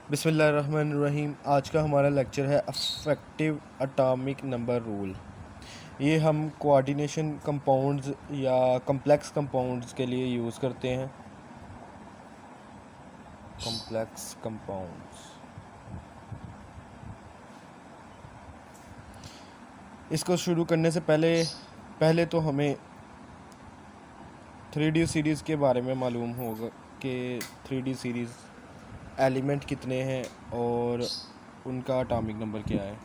बिस्मिल्लाहिर्रहमानिर्रहीम। आज का हमारा लेक्चर है अफेक्टिव एटॉमिक नंबर रूल। ये हम कोऑर्डिनेशन कंपाउंड्स या कम्प्लेक्स कंपाउंड्स के लिए यूज़ करते हैं। कम्प्लेक्स कंपाउंड्स, इसको शुरू करने से पहले तो हमें 3D सीरीज़ के बारे में मालूम होगा कि 3D सीरीज़ एलिमेंट कितने हैं और उनका एटॉमिक नंबर क्या है।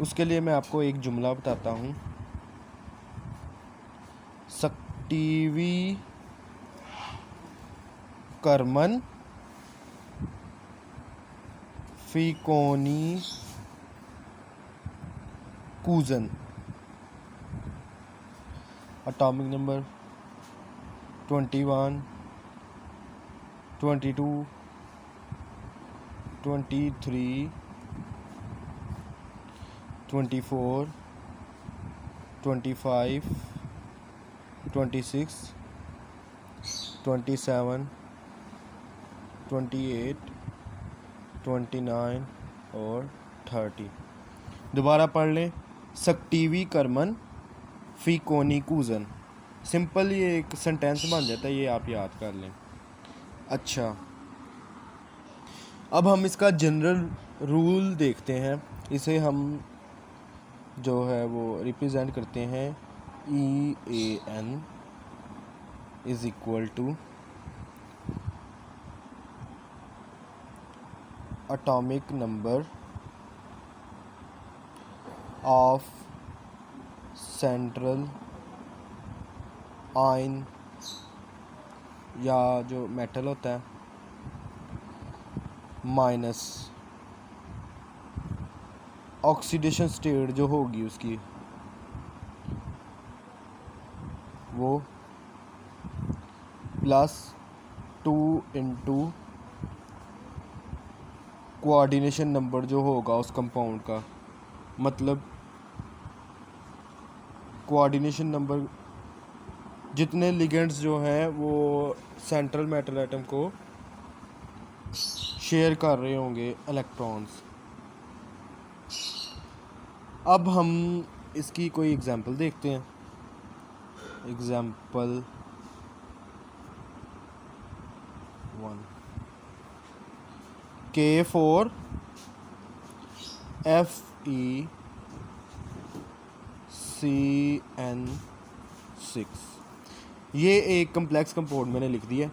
उसके लिए मैं आपको एक जुमला बताता हूँ। सक्टीवी करमन फीकोनी कूजन। एटॉमिक नंबर 21, 22, 23, 24, 25, 26, 27, 28, 29 और 30। दोबारा पढ़ लें। सक्टीवी करमन फीकोनी कूजन। सिंपल ये एक सेंटेंस बन जाता है, ये आप याद कर लें। अच्छा, अब हम इसका जनरल रूल देखते हैं। इसे हम जो है वो रिप्रेजेंट करते हैं EAN is equal to atomic number of central ion, या जो मेटल होता है, माइनस ऑक्सीडेशन स्टेट जो होगी उसकी, वो +2 इंटू कोऑर्डिनेशन नंबर जो होगा उस कंपाउंड का। मतलब कोऑर्डिनेशन नंबर जितने लिगेंड्स जो हैं वो सेंट्रल मेटल एटम को शेयर कर रहे होंगे इलेक्ट्रॉन्स। अब हम इसकी कोई एग्जांपल देखते हैं। Example 1, K4 FeCN6। ये एक कम्प्लेक्स कंपाउंड मैंने लिख दिया।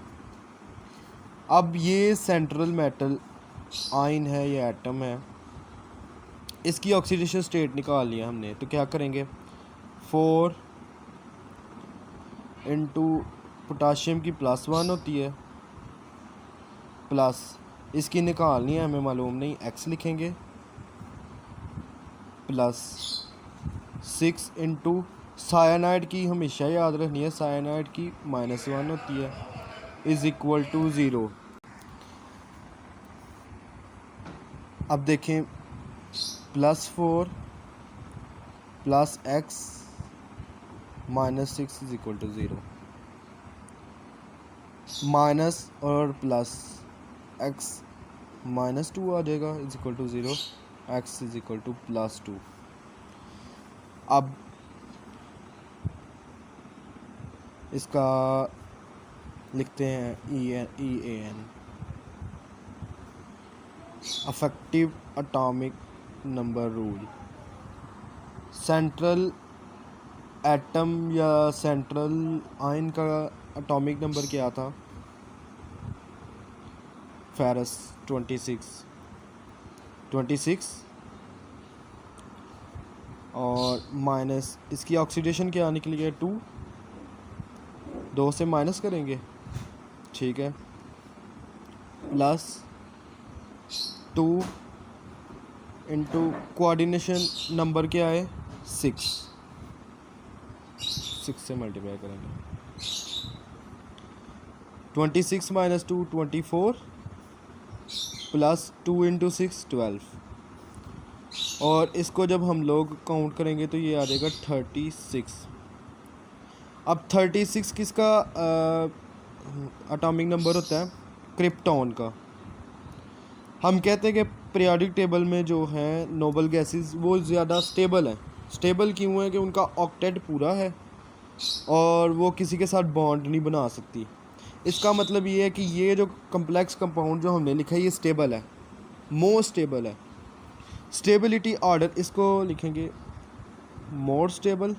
अब ये सेंट्रल मेटल आयन है, ये एटम है, इसकी ऑक्सीडेशन स्टेट निकाल लिया हमने। तो क्या करेंगे, 4 इंटू पोटाशियम की +1 होती है, प्लस इसकी निकालनी है, हमें मालूम नहीं, X लिखेंगे, प्लस 6 इंटू साइनाइड की हमेशा याद रखनी है, साइनाइड की -1 होती है, इज़ इक्वल टू 0। अब देखें, +4 plus X -6 is equal to 0। Minus और प्लस X -2 आ जाएगा, is equal to 0। X is equal to +2। अब इसका लिखते हैं EAN, effective atomic number rule. Central atom या सेंट्रल आयन का एटॉमिक नंबर क्या था, फेरस 26 और माइनस इसकी ऑक्सीडेशन क्या निकली है, 2, 2 से माइनस करेंगे, ठीक है, +2 इंटू कोऑर्डिनेशन नंबर क्या है, 6 से मल्टीप्लाई करेंगे। 26 - 2 24, +2 इंटू 6 12। और इसको जब हम लोग काउंट करेंगे तो ये आ जाएगा 36। अब 36 किसका एटॉमिक नंबर होता है, क्रिप्टॉन का। हम कहते हैं कि पीरियोडिक टेबल में जो है नोबल गैसेस वो ज़्यादा स्टेबल हैं। स्टेबल क्यों है कि उनका ऑक्टेट पूरा है और वो किसी के साथ बॉन्ड नहीं बना सकती। इसका मतलब ये है कि ये जो कम्प्लेक्स कंपाउंड जो हमने लिखा है ये स्टेबल है, मोस्ट स्टेबल है। स्टेबिलिटी ऑर्डर इसको लिखेंगे मोर स्टेबल,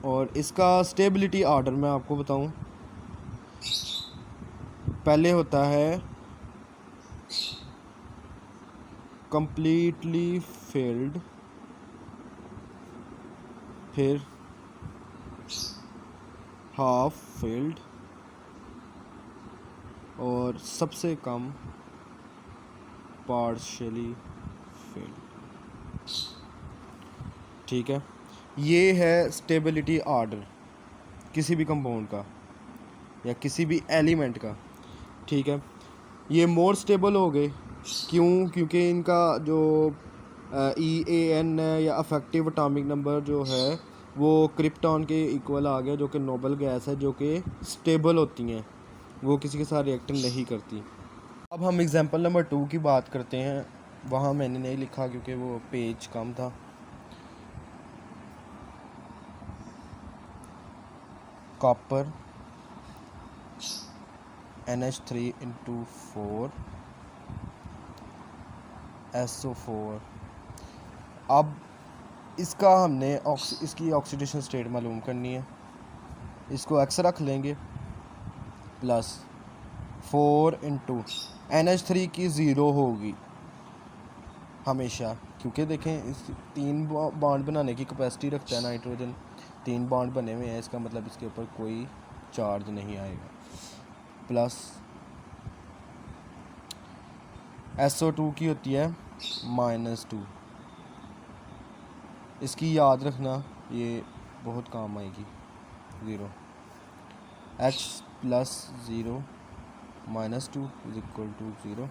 और इसका स्टेबिलिटी ऑर्डर मैं आपको बताऊं, पहले होता है कंप्लीटली फिल्ड, फिर हाफ फिल्ड, और सबसे कम पार्शियली फिल्ड। ठीक है, ये है स्टेबिलिटी ऑर्डर किसी भी कंपाउंड का या किसी भी एलिमेंट का। ठीक है, ये मोर स्टेबल हो गए क्यों? क्योंकि इनका जो EAN है या अफेक्टिव एटॉमिक नंबर जो है वो क्रिप्टॉन के इक्वल आ गया, जो कि नोबल गैस है, जो कि स्टेबल होती हैं, वो किसी के साथ रिएक्ट नहीं करती। अब हम एग्जांपल नंबर 2 की बात करते हैं। वहाँ मैंने नहीं लिखा क्योंकि वो पेज कम था। Copper NH3 × 4 SO4। अब इसका हमने इसकी ऑक्सीडेशन स्टेट मालूम करनी है। इसको X रख लेंगे प्लस 4 × NH3 की 0 होगी हमेशा, क्योंकि देखें इस 3 बॉन्ड बनाने की कैपेसिटी रखता है नाइट्रोजन। 3 बॉन्ड बने हुए हैं, इसका मतलब इसके ऊपर कोई चार्ज नहीं आएगा। प्लस SO2 की होती है -2। इसकी याद रखना, ये बहुत काम आएगी। 0 H + 0 -2 = 0,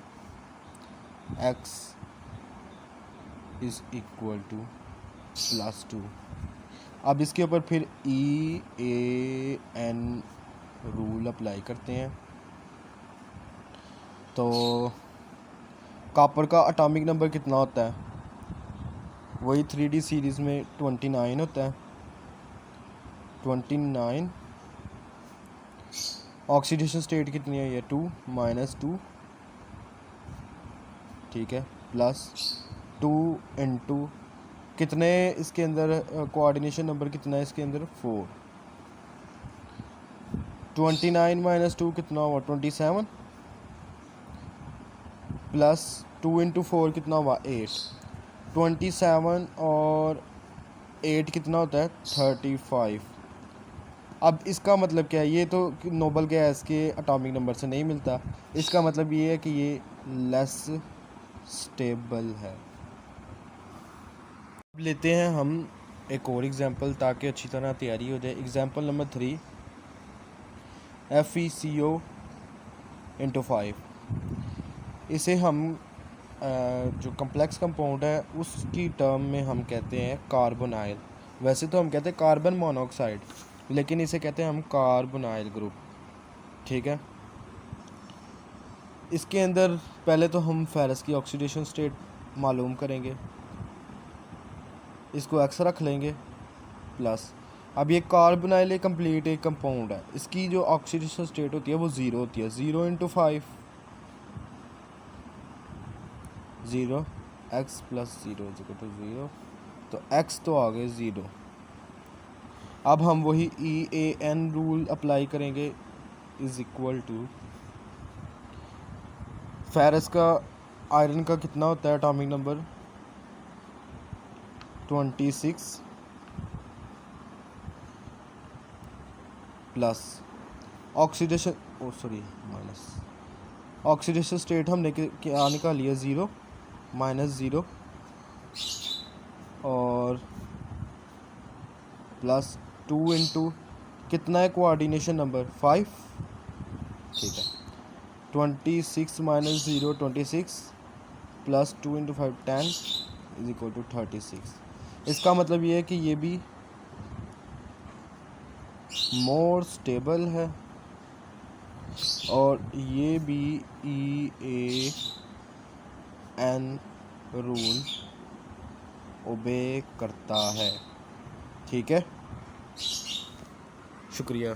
X = +2। अब इसके ऊपर फिर EAN रूल अप्लाई करते हैं। तो कॉपर का एटॉमिक नंबर कितना होता है? वही 3D सीरीज़ में 29 होता है। 29। ऑक्सीडेशन स्टेट कितनी है? ये 2 - 2, ठीक है, +2 × कितने इसके अंदर कोऑर्डिनेशन नंबर कितना है इसके अंदर? 4। 29 - 2 कितना हुआ? 27, +2 × 4 कितना हुआ? 8। 27 और 8 कितना होता है? 35। अब इसका मतलब क्या है? ये तो नोबल गैस के एटॉमिक नंबर से नहीं मिलता। इसका मतलब ये है कि ये लेस स्टेबल है। अब लेते हैं हम एक और एग्जांपल ताकि अच्छी तरह तैयारी हो जाए। Example number 3 FeCO × 5। इसे हम जो कम्प्लेक्स कंपाउंड है उसकी टर्म में हम कहते हैं कार्बोनाइल। वैसे तो हम कहते हैं कार्बन मोनोऑक्साइड, लेकिन इसे कहते हैं हम कार्बोनाइल ग्रुप। ठीक है, इसके अंदर पहले तो हम फेरस की ऑक्सीडेशन स्टेट मालूम करेंगे। इसको X रख लेंगे प्लस। अब ये कार्बोनाइल एक कंप्लीट एक कंपाउंड है, इसकी जो ऑक्सीडेशन स्टेट होती है वो 0 होती है। 0 × 5 0, X + 0 = 0, तो X तो आ गए 0। अब हम वही EAN रूल अप्लाई करेंगे, = फेरस का आयरन का कितना होता है atomic number? 26 plus oxidation minus oxidation state हमने क्या निकाली है? 0 -0 और +2 × कितना है कोऑर्डिनेशन नंबर? 5। ठीक है, 26 - 0 26 +2 × 5 10 = 36। इसका मतलब ये है कि ये भी मोर स्टेबल है, और ये भी EAN रूल ओबे करता है। ठीक है, शुक्रिया।